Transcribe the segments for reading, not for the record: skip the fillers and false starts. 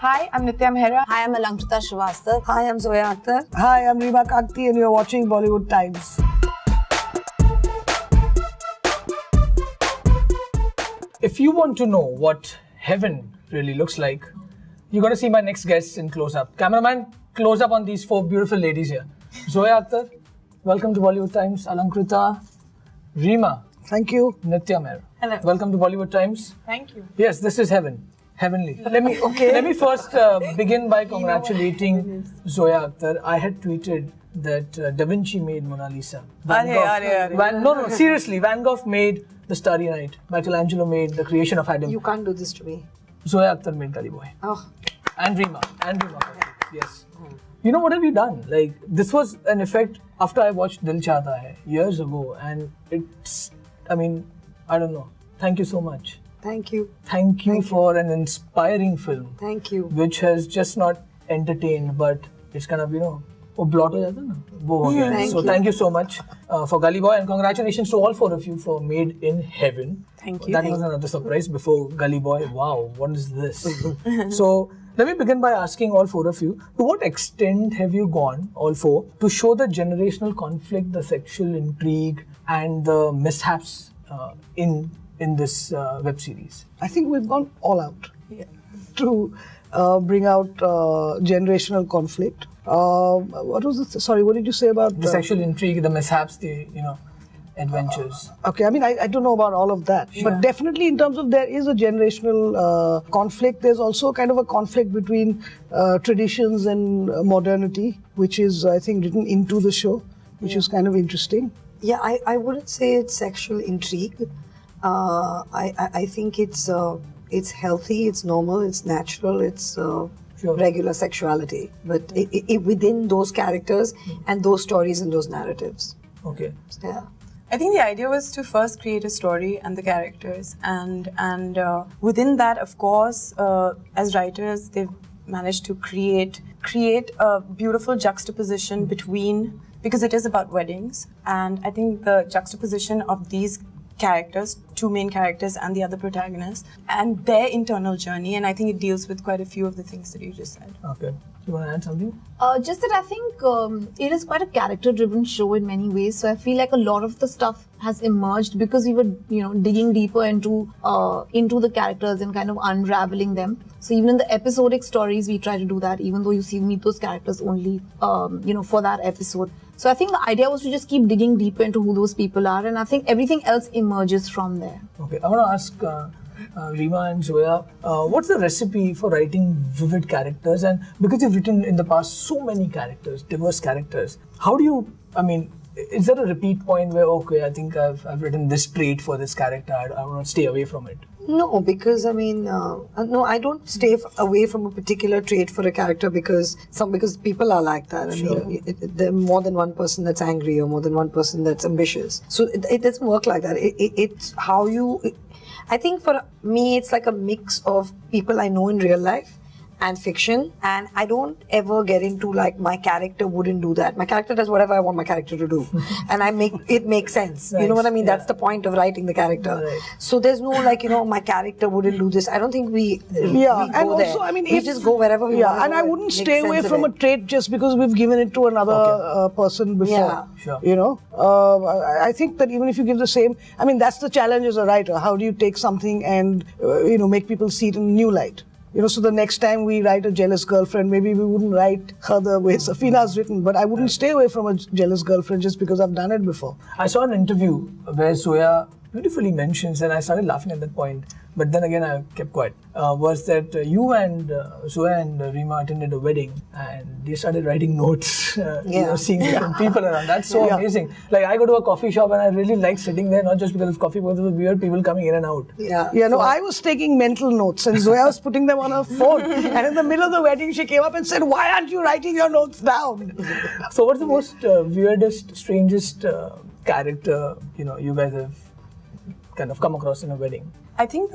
Hi, I'm Nitya Alankrita. Hi, I'm Alankrita. Hi, I'm Zoya Akhtar. Hi, I'm Reema Kagti and you're watching Bollywood Times. If you want to know what heaven really looks like, you got to see my next guests in close-up. Cameraman, close up on these four beautiful ladies here. Zoya Akhtar, welcome to Bollywood Times. Alankrita, Reema. Thank you. Nitya Alankrita. Hello. Welcome to Bollywood Times. Thank you. Yes, this is heaven. Heavenly. Let me first begin by congratulating Zoya Akhtar. I had tweeted that Da Vinci made Mona Lisa. No, seriously, Van Gogh made The Starry Night. Michelangelo made The Creation of Adam. You can't do this to me. Zoya Akhtar made Gully Boy. Oh. And Reema. Yes. You know, what have you done? Like, this was an effect after I watched Dil Chahta Hai years ago, and it's, I don't know. Thank you so much. Thank you. Thank you for an inspiring film. Thank you. Which has just not entertained, but it's kind of, वो blot हो जाता है ना, वो हो गया. So thank you so much for Gully Boy, and congratulations to all four of you for Made in Heaven. Thank you. That was another surprise before Gully Boy. Wow, what is this? So let me begin by asking all four of you, to what extent have you gone, all four, to show the generational conflict, the sexual intrigue, and the mishaps in this web series? I think we've gone all out to bring out generational conflict. What was it? Sorry, what did you say about the sexual intrigue, the mishaps, the adventures? Okay, I don't know about all of that, but definitely in terms of there is a generational conflict. There's also kind of a conflict between traditions and modernity, which is, I think, written into the show, which is kind of interesting. Yeah, I wouldn't say it's sexual intrigue. I think it's healthy, it's normal, it's natural, it's regular sexuality, but within those characters and those stories and those narratives. Okay. Yeah. I think the idea was to first create a story and the characters, and within that, of course, as writers, they've managed to create a beautiful juxtaposition between, because it is about weddings, and I think the juxtaposition of these characters, two main characters and the other protagonist, and their internal journey, and I think it deals with quite a few of the things that you just said. Okay. You want to add something? Just that I think it is quite a character-driven show in many ways. So I feel like a lot of the stuff has emerged because we were, digging deeper into the characters and kind of unraveling them. So even in the episodic stories, we try to do that, even though you meet those characters only, for that episode. So I think the idea was to just keep digging deeper into who those people are, and I think everything else emerges from there. Okay, I want to ask Reema and Zoya, what's the recipe for writing vivid characters? And because you've written in the past so many characters, diverse characters, how do you, is there a repeat point where, okay, I think I've written this trait for this character, I want to stay away from it? No, because no, I don't stay away from a particular trait for a character because people are like that. There are more than one person that's angry or more than one person that's ambitious. So it doesn't work like that. It's how you. I think for me, it's like a mix of people I know in real life and fiction, and I don't ever get into like my character wouldn't do that. My character does whatever I want my character to do, and I make it make sense. Nice. You know what I mean? Yeah. That's the point of writing the character. Right. So there's no my character wouldn't do this. I don't think we go and there. also, we just go wherever we want. And I wouldn't stay away from a trait just because we've given it to another person before. Yeah. Sure. I think that even if you give the same, that's the challenge as a writer. How do you take something and make people see it in a new light? So the next time we write a jealous girlfriend, maybe we wouldn't write her the way Safina's written, but I wouldn't stay away from a jealous girlfriend just because I've done it before. I saw an interview where Zoya beautifully mentions, and I started laughing at that point, but then again I kept quiet, was that you and Zoya and Reema attended a wedding and they started writing notes, seeing different people around. That's so amazing. Like, I go to a coffee shop and I really like sitting there, not just because of coffee, but because of weird people coming in and out. I was taking mental notes and Zoya was putting them on her phone, and in the middle of the wedding she came up and said, "Why aren't you writing your notes down?" So what's the most weirdest, strangest character you guys have kind of come across in a wedding? I think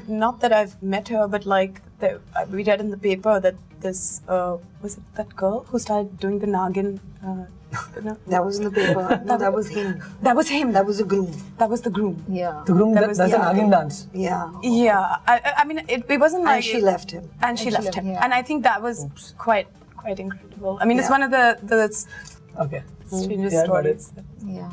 not that I've met her, but we read in the paper that this, was it that girl who started doing the Nagin No. That was in the paper. No, that was him. That was him. That was the groom. That was the groom. Yeah. The groom That that was- does yeah. an Nagin dance. Yeah. Yeah, I mean, it wasn't like And she left him. and she left him, yeah. and I think that was quite incredible. I mean, it's Yeah. one of the Okay. strangest Yeah, got it. stories. Yeah.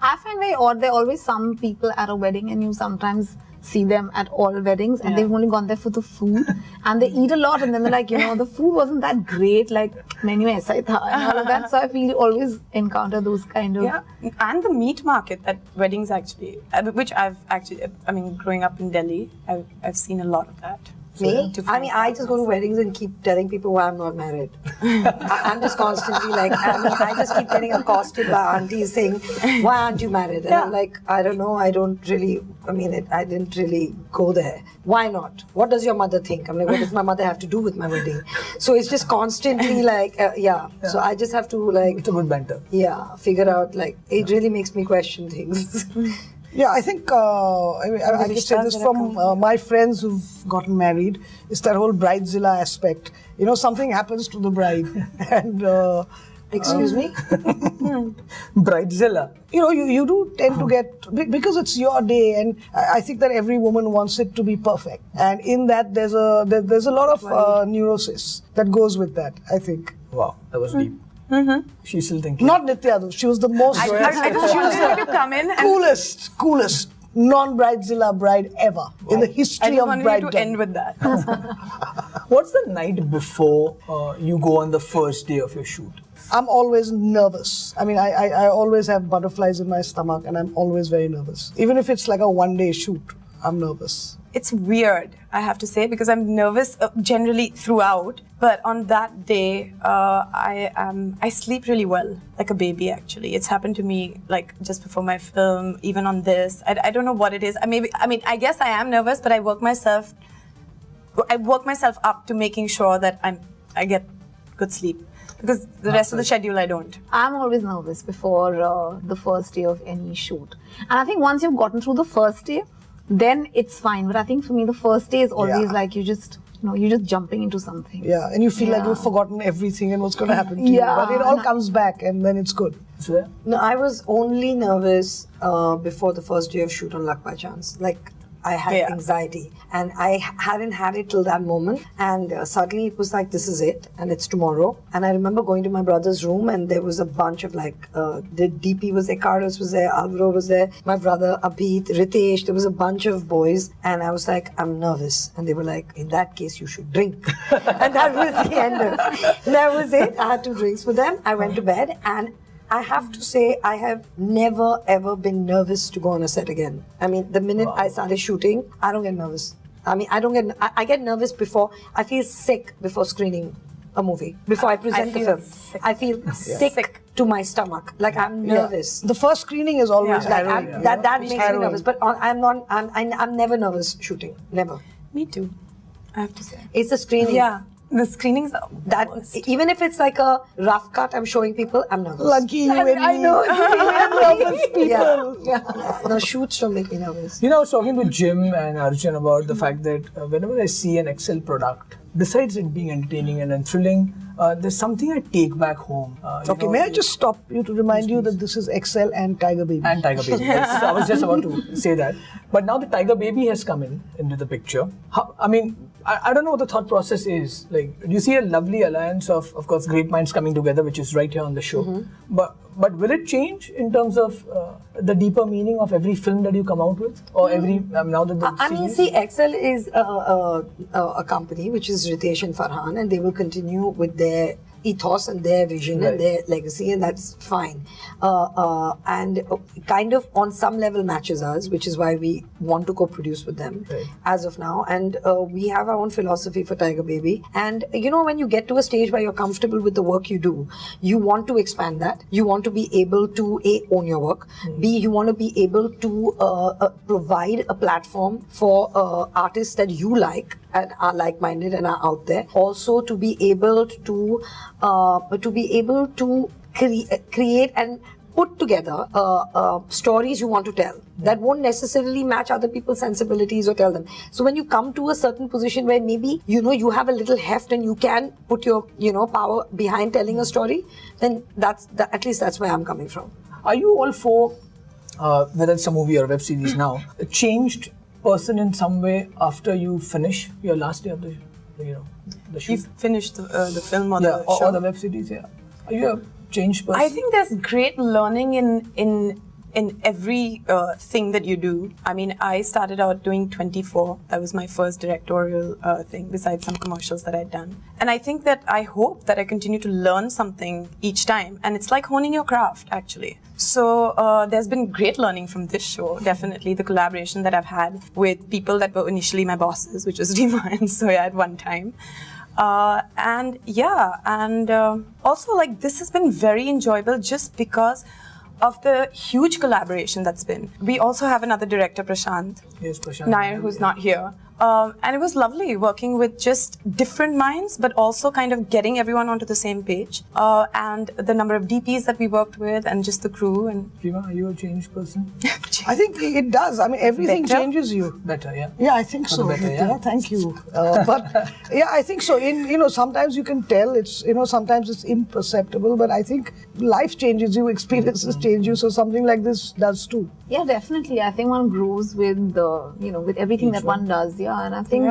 I find very odd. There are always some people at a wedding, and you sometimes see them at all weddings, and they've only gone there for the food, and they eat a lot, and then they're like, the food wasn't that great, like menu aisa hi tha, and all of that. So I feel you always encounter those kind of. Yeah, and the meat market at weddings actually, which I've actually, I mean, growing up in Delhi, I've seen a lot of that. Me? I mean, I just go to weddings and keep telling people why I'm not married. I'm just constantly like, I just keep getting accosted by aunties saying, why aren't you married? And I'm like, I don't know, I didn't really go there. Why not? What does your mother think? I'm like, what does my mother have to do with my wedding? So it's just constantly like, So I just have to like, It's a good banter. figure out like, it really makes me question things. Yeah, I think I can say this from my friends who've gotten married. It's that whole bridezilla aspect. Something happens to the bride, and Excuse me? Bridezilla. you do tend to get, because it's your day, and I think that every woman wants it to be perfect, and in that there's a lot of neurosis that goes with that. I think. Wow, that was deep. She's still thinking. Not Nitya though. She was the most. I just wanted her to come in and coolest non-bridezilla bride ever in the I history just of wanted bridedom. to end with that. What's the night before you go on the first day of your shoot? I'm always nervous. I mean, I always have butterflies in my stomach, and I'm always very nervous. Even if it's like a one-day shoot, I'm nervous. It's weird, I have to say, because I'm nervous generally throughout. But on that day, I sleep really well, like a baby. Actually, it's happened to me like just before my film, even on this. I don't know what it is. I guess I am nervous, but I work myself up to making sure that I get good sleep. Because the rest of the schedule I don't. I'm always nervous before the first day of any shoot, and I think once you've gotten through the first day, then it's fine. But I think for me, the first day is always like you're just jumping into something. Yeah, and you feel like you've forgotten everything and what's going to happen to you. But it all comes back, and then it's good. So, No, I was only nervous before the first day of shoot on Luck by Chance. Like, I had anxiety, and I hadn't had it till that moment, and suddenly it was like, this is it, and it's tomorrow. And I remember going to my brother's room, and there was a bunch of like, the DP was there, Carlos was there, Alvaro was there, my brother Abhit, Ritesh, there was a bunch of boys, and I was like, I'm nervous. And they were like, in that case you should drink. And that was the end of it. That was it. I had 2 drinks with them. I went to bed, and I have to say, I have never ever been nervous to go on a set again. I mean, the minute I started shooting, I don't get nervous. I mean, I get nervous before, I feel sick before screening a movie, before I present the film. I feel sick to my stomach, like I'm nervous. The first screening is always Like harrowing. that makes me nervous, but I'm never nervous shooting, never. Me too, I have to say. It's the screening. Yeah, the screenings are That even if it's like a rough cut, I'm showing people, I'm nervous. Lucky you and I me. know. Nervous people. No, shoots don't make me nervous. I was talking to Jim and Arjun about the fact that whenever I see an Excel product, besides it being entertaining and then thrilling, there's something I take back home. Okay, may I just stop you to remind you that this is Excel and Tiger Baby? And Tiger Baby. Yes, I was just about to say that. But now the Tiger Baby has come into the picture. I don't know what the thought process is. Like, you see a lovely alliance of course, great minds coming together, which is right here on the show. But will it change in terms of the deeper meaning of every film that you come out with, or every now that the series? See, Excel is a company which is Ritesh and Farhan, and they will continue with their ethos and their vision and their legacy, and that's fine. And kind of on some level matches us, which is why we want to co-produce with them as of now. And we have our own philosophy for Tiger Baby. And when you get to a stage where you're comfortable with the work you do, you want to expand that. You want to be able to A, own your work. B, you want to be able to provide a platform for artists that you like and are like-minded and are out there. Also to be able to create and put together stories you want to tell that won't necessarily match other people's sensibilities or tell them. So when you come to a certain position where maybe you have a little heft and you can put your power behind telling a story, then at least that's where I'm coming from. Are you all for whether it's a movie or a web series now, a changed person in some way after you finish your last day of the the shoot? You've finished the film or Yeah, the show. or the web series. Yeah. Are you a changed person? I think there's great learning in every thing that you do. I mean, I started out doing 24. That was my first directorial thing, besides some commercials that I'd done. And I think that I hope that I continue to learn something each time. And it's like honing your craft, actually. So there's been great learning from this show, definitely. The collaboration that I've had with people that were initially my bosses, which was Reema and Zoya at one time. And also, like, this has been very enjoyable just because of the huge collaboration that's been. We also have another director, Prashant Nair, who's not here. And it was lovely working with just different minds, but also kind of getting everyone onto the same page. And the number of DPs that we worked with and just the crew. And Reema, are you a changed person? I think it does. I mean, everything Better? changes you. Better, yeah. Yeah, I think so. better, Nitya. yeah. Thank you. But yeah, I think so. Sometimes you can tell. It's sometimes it's imperceptible. But I think life changes you, experiences change you. So something like this does too. Yeah, definitely. I think one grows with with everything that one does. Yeah, and I think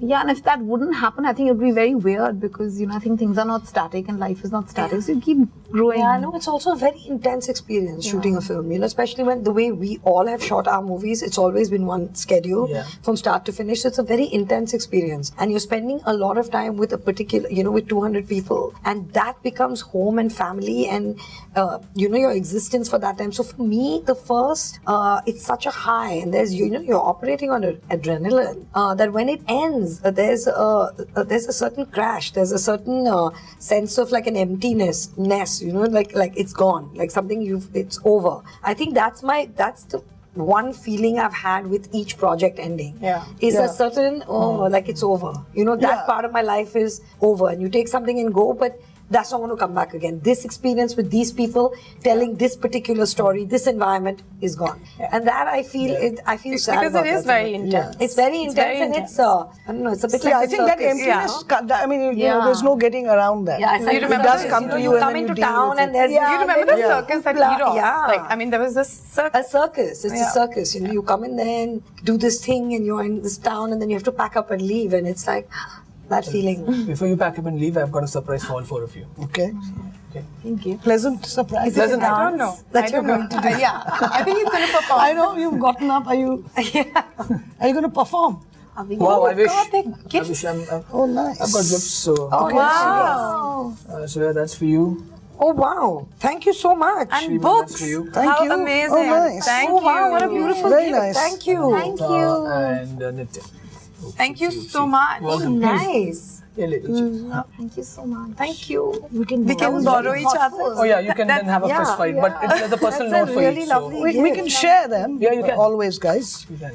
and if that wouldn't happen, I think it would be very weird because I think things are not static and life is not static. So you keep growing. Yeah, I know it's also a very intense experience shooting a film. Especially when the way we all have shot our movies, it's always been one schedule from start to finish. So it's a very intense experience, and you're spending a lot of time with a particular, with 200 people, and that becomes home and family and your existence for that time. So for me, the first, it's such a high, and there's you're operating on adrenaline that when it ends, there's a certain crash. There's a certain sense of like an emptiness, like it's gone, like something it's over. I think that's the one feeling I've had with each project ending. Is a certain like it's over. That part of my life is over, and you take something and go, but that's not going to come back again. This experience with these people telling this particular story, this environment is gone. And that I feel sad because about it is that. very intense. It's very intense, and intense. it's I don't know, it's a bit like I a think that circus. emptiness. I mean, there's no getting around that. Yeah, it's like You remember it does this, come to you, you and come then into you deal town with and it. there's you remember the circus at Heroes? Yeah. Like, I mean, there was this circus. A circus. It's a circus. You come in there and do this thing, and you're in this town, and then you have to pack up and leave, and it's like that feeling. Before you pack up and leave, I've got a surprise for all four of you. Okay. Thank you. Pleasant surprise. Pleasant. I don't know. That you're going to do. I think he's going to perform. I know you've gotten up. Are you going to perform? Wow, I wish. God, they're I gifts. wish I've Oh, nice. got gifts. So, Wow. so yeah, that's for you. Oh wow! Thank you so much. And Shreema, books. that's for you. Thank How you. amazing. Oh, nice. Thank Oh you. wow! What a beautiful Very gift. nice. Thank you. Thank you. And Nitya. Thank you so much. Welcome. Nice. Yeah, ladies. Thank you so much. Thank you. We can borrow each other. Oh yeah, you can then have a fist fight, but it's the personal That's note a for really each. lovely We can share them. Yeah, you can. Always, guys. You can.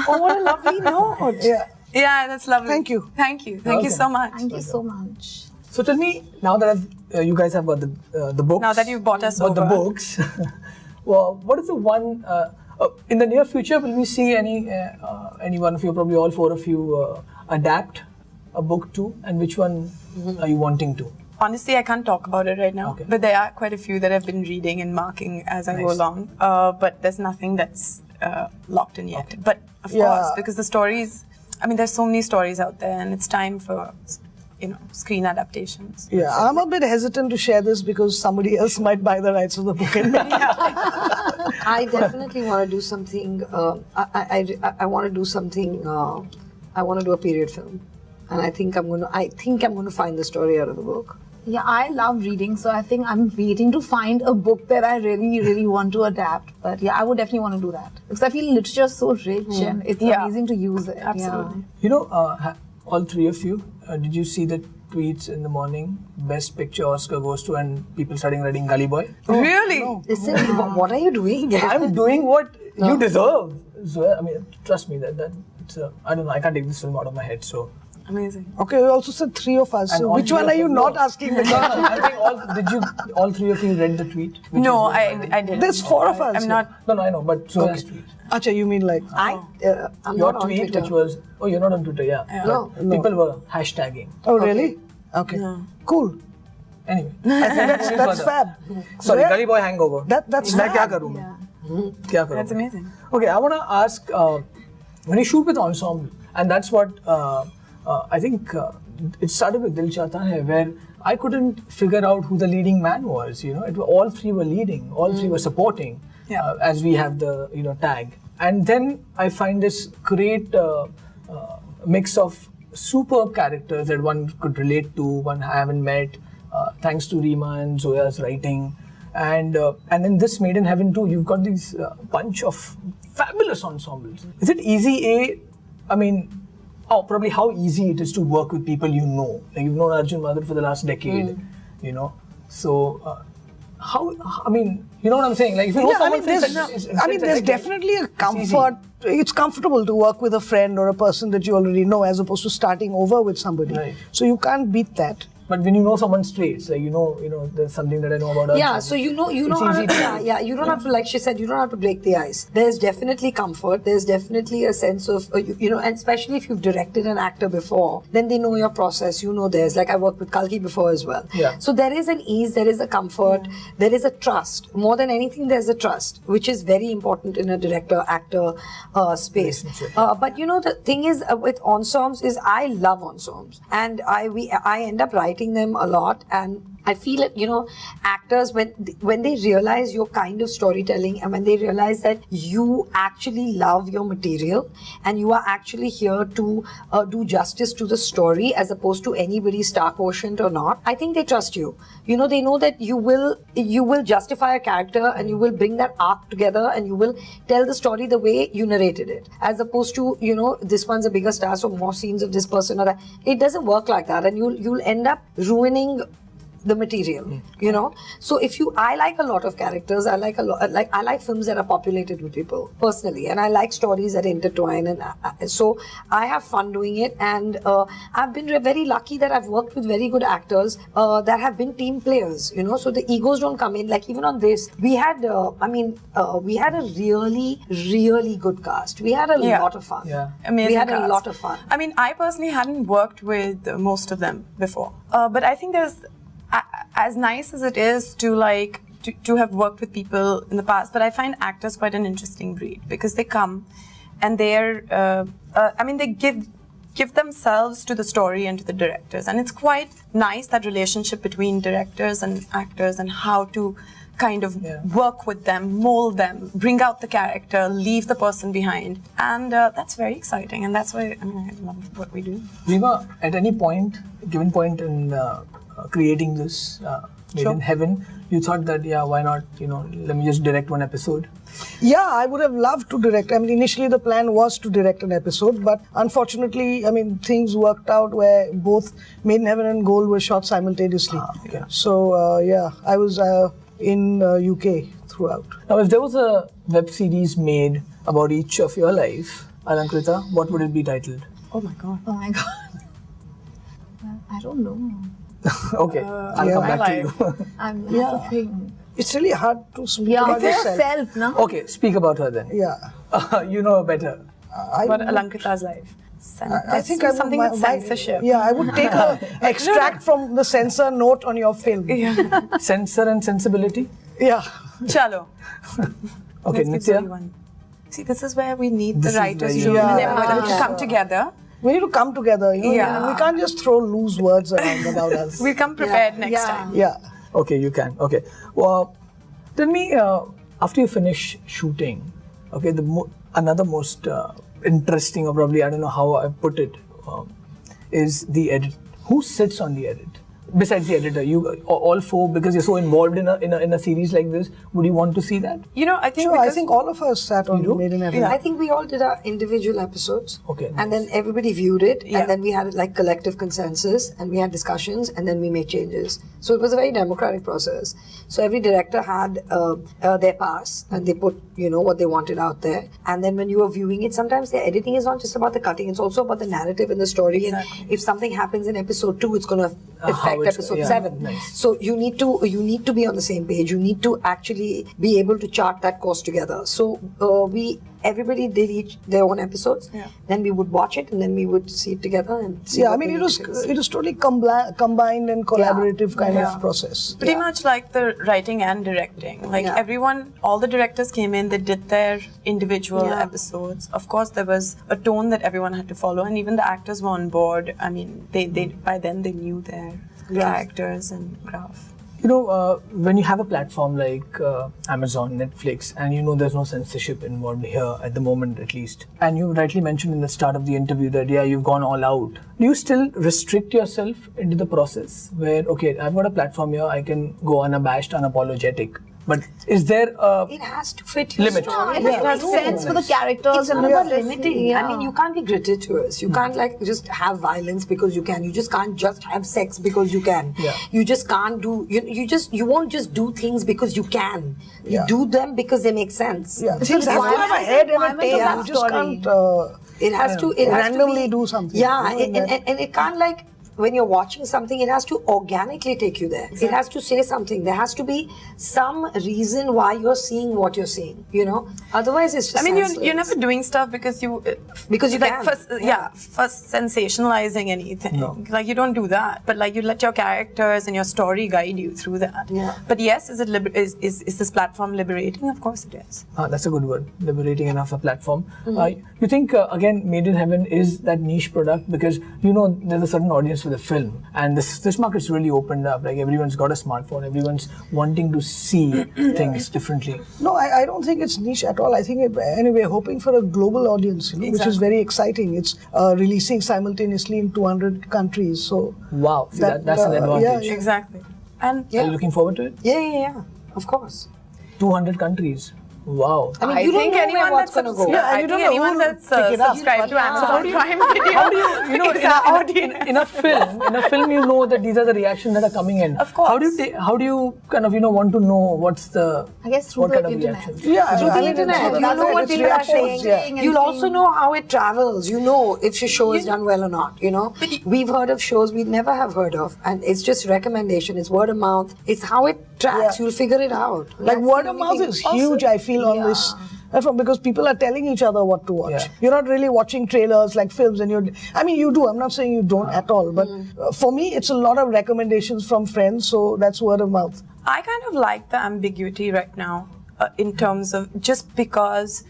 Oh, what a lovely note. Yeah. Yeah, that's lovely. Thank you. Thank you. Thank you so much. Thank you so much. So tell me, now that you guys have got the books. Now that you've bought us got the over. books. Well, what is the one in the near future? Will we see any one of you, probably all four of you, adapt a book to, and which one are you wanting to? Honestly, I can't talk about it right now. Okay. But there are quite a few that I've been reading and marking as I go Nice. along. But there's nothing that's locked in yet. Okay. But of Yeah. course, because the stories, I mean, there's so many stories out there, and it's time for screen adaptations. Yeah, I'm a bit hesitant to share this because somebody else might buy the rights of the book and make it. I definitely want to do something. I want to do something. I want to do a period film, and I think I'm going to find the story out of the book. Yeah, I love reading, so I think I'm waiting to find a book that I really, really want to adapt. But yeah, I would definitely want to do that because I feel literature is so rich and it's amazing to use it. Absolutely. You know, all three of you, did you see the tweets in the morning? Best Picture Oscar goes to, and people starting writing Gully Boy. Really? Listen, what are you doing? I'm doing what you deserve. So, I mean, trust me, that it's I don't know. I can't take this film out of my head. So Amazing. Okay, you also said 3 of us. And So all which three one of are you us- not no. asking? Because I think all 3 of you read the tweet? Which No, is I didn't. There's 4 of us. I'm not. No, I know, but Zoya's tweet. Acha, you mean like I'm Your not on tweet, Twitter. which was, oh, you're not on Twitter, yeah. No. But people were hashtagging. oh really? Okay, cool. Anyway. I think that's Further. fab. Sorry, Yeah, Gully Boy hangover. that's मैं क्या fab. करूँ मैं? क्या करूँ That's मैं? amazing. Okay, I want to ask, when you shoot with ensemble, and that's what I think it started with Dil Chahta Hai, where I couldn't figure out who the leading man was. You know, all 3 were leading, all 3 were supporting, Yeah. as we have the tag. And then I find this great mix of superb characters that one could relate to, one I haven't met, thanks to Reema and Zoya's writing. And in this Made in Heaven too, you've got these bunch of fabulous ensembles. Is it easy? I mean, probably how easy it is to work with people you know. Like you've known Arjun Madhur for the last decade, you know. So how? I mean, you know what I'm saying? Like if you know Yeah, I someone, mean, there's definitely a comfort. It's comfortable to work with a friend or a person that you already know, as opposed to starting over with somebody. Right. So you can't beat that. But when you know someone's traits, like you know, there's something that I know about. Yeah, Arjun. so you know It's how easy to, to- you don't have to, like she said, you don't have to break the ice. There's definitely comfort. There's definitely a sense of, and especially if you've directed an actor before, then they know your process, you know theirs. Like I worked with Kalki before as well. Yeah. So there is an ease, there is a comfort, there is a trust. More than anything, there's a trust, which is very important in a director-actor space. But you know, the thing is with ensembles is I love ensembles, and I end up writing them a lot. And I feel that, actors, when they realize your kind of storytelling, and when they realize that you actually love your material and you are actually here to do justice to the story as opposed to anybody's star quotient or not, I think they trust you. They know that you will justify a character and you will bring that arc together and you will tell the story the way you narrated it, as opposed to, this one's a bigger star, so more scenes of this person or that. It doesn't work like that, and you'll end up ruining the material, So I like a lot of characters. I like films that are populated with people personally, and I like stories that intertwine, and so I have fun doing it. And I've been very lucky that I've worked with very good actors that have been team players, So the egos don't come in. Like even on this, we had, we had a really, really good cast. We had a lot of fun. Yeah. Amazing We had a cast. lot of fun. I mean, I personally hadn't worked with most of them before, but I think there's, as nice as it is to to have worked with people in the past, but I find actors quite an interesting breed, because they come and they're, they give themselves to the story and to the directors, and it's quite nice, that relationship between directors and actors, and how to kind of work with them, mold them, bring out the character, leave the person behind, and that's very exciting, and that's why I love what we do. Reema, at any given point in creating this Made in Heaven, you thought that, why not, let me just direct one episode? Yeah, I would have loved to direct. I mean, initially the plan was to direct an episode, but unfortunately, things worked out where both Made in Heaven and Goal were shot simultaneously. Okay. So, I was in UK throughout. Now, if there was a web series made about each of your life, Alankrita, what would it be titled? Oh my God. Oh my god. Well, I don't know. Okay, I'll come my back to you. I'm have to think. It's really hard to speak Yeah, about for yourself. yourself, no? Okay, speak about her then. Yeah. You know her better. About Alankrita's life. I think I would, something with censorship. Yeah, I would take a extract from the censor note on your film. Yeah. Censor and sensibility? Chalo. Okay, Let's give Zoe Nitya? one. See, this is where we need This the is writers' very- room and Yeah. everyone to come together. We need to come together. Yeah. We can't just throw loose words around about us. We'll come prepared next time. Yeah. Okay, you can. Okay. Well, tell me, after you finish shooting, okay, another most interesting, or probably, I don't know how I put it, is the edit. Who sits on the edit? besides the editor, you all four, because you're so involved in a series like this, would you want to see that? You know, I think Sure, I think all of us sat on do? Made in Heaven. I think we all did our individual episodes. Okay, And nice. then everybody viewed it, Yeah. and then we had like collective consensus, and we had discussions, and then we made changes. So it was a very democratic process. So every director had their pass, and they put, what they wanted out there. And then when you are viewing it, sometimes the editing is not just about the cutting; it's also about the narrative and the story. Exactly. And if something happens in episode 2, it's going to affect it's- episode yeah, 7. nice. So you need to be on the same page. You need to actually be able to chart that course together. So everybody did each their own episodes. Yeah. Then we would watch it, and then we would see it together and see. Yeah, I what mean we it need was to fix. it was totally combined and collaborative kind Yeah. of process. pretty much like the writing and directing. Like Yeah. everyone, all the directors came in, they did their individual Yeah. episodes. Of course, there was a tone that everyone had to follow, and even the actors were on board. I mean, they by then they knew their characters and graph. When you have a platform like Amazon, Netflix, and there's no censorship involved here at the moment, at least, and you rightly mentioned in the start of the interview that you've gone all out. Do you still restrict yourself into the process where, okay, I've got a platform here, I can go unabashed, unapologetic, but is there a It has to fit your limit? story. It makes sense for the characters. It's and about the limiting. Yeah. I mean, you can't be gratuitous. You can't just have violence because you can. You just can't just have sex because you can. Yeah. You just can't do. You won't just do things because you can. You Yeah. do them because they make sense. Yeah, It's things have to have a requirement- head and a requirement of tail. that You just story. can't. It has to. It has randomly to be, do something, Yeah, you know, and it can't when you're watching something, it has to organically take you there. It has to say something. There has to be some reason why you're seeing what you're seeing. Otherwise it's just. I mean, senseless. you're never doing stuff because you can. first sensationalizing anything. No. Like you don't do that, but like you let your characters and your story guide you through that. Yeah. But yes, is this platform liberating? Of course it is. That's a good word, liberating enough a platform. You think, again, Made in Heaven is that niche product because, there's a certain audience for the film, and this market's really opened up. Like everyone's got a smartphone, everyone's wanting to see things differently. No, I don't think it's niche at all. I think, anyway, hoping for a global audience, which is Exactly. very exciting. It's releasing simultaneously in 200 countries. So Wow, see, that's an advantage. yeah. Exactly. And Are you looking forward to it? Yeah. Of course. 200 countries. Wow. I mean, I you don't think know anyone where what's that's going to go. Yeah, and I you think don't know anyone who that's will pick it up. subscribed to Amazon Prime Video. How do you is our audience. in a film, you know that these are the reactions that are coming in. Of course. How do you kind of want to know what's the I guess through what the kind of internet. reactions? Yeah, Through I the mean, internet, it's- you that's know it, what it's people are reactions, saying. yeah. You'll also know how it travels. You know if your show is done well or not. We've heard of shows we'd never have heard of, and it's just recommendation. It's word of mouth. It's how it tracks. Yeah. You'll figure it out. Like That's word the of only mouth thing. is huge, I feel, on this platform because people are telling each other what to watch. Yeah. You're not really watching trailers like films, and you do. I'm not saying you don't at all, but for me, it's a lot of recommendations from friends, so that's word of mouth. I kind of like the ambiguity right now in terms of just because,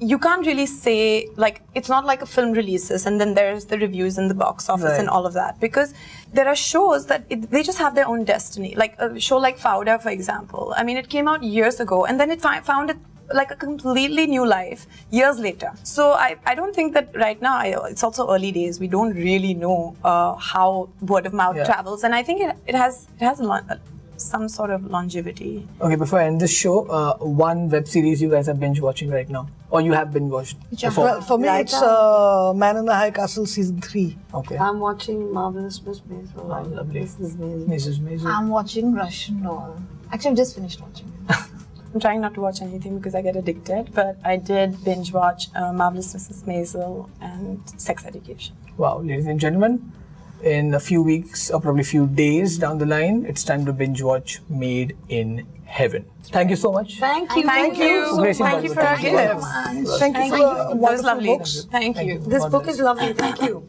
you can't really say, like, it's not like a film releases and then there's the reviews in the box office Right. and all of that. Because there are shows that they just have their own destiny. Like a show like Fauda, for example. I mean, it came out years ago and then it found it like a completely new life years later. So I don't think that right now, it's also early days. We don't really know how word of mouth travels. And I think it has some sort of longevity. Okay, before I end this show, one web series you guys are binge watching right now, or you have binge watched before? Well, for me, Right it's Man in the High Castle season 3. Okay. I'm watching Marvelous Miss Maisel. Wow, lovely. Mrs. Maisel. Mrs. Maisel. I'm watching Russian doll. Actually, I've just finished watching it. I'm trying not to watch anything because I get addicted, but I did binge watch Marvelous Mrs. Maisel and Sex Education. Wow, ladies and gentlemen, in a few weeks or probably few days down the line, it's time to binge watch Made in Heaven. Thank you so much. Thank you. Thank you. Gracing Thank you for Bollywood. our Thank you. gifts. Thank you for That was wonderful lovely. books. Thank you. This God book bless. is lovely. Thank you.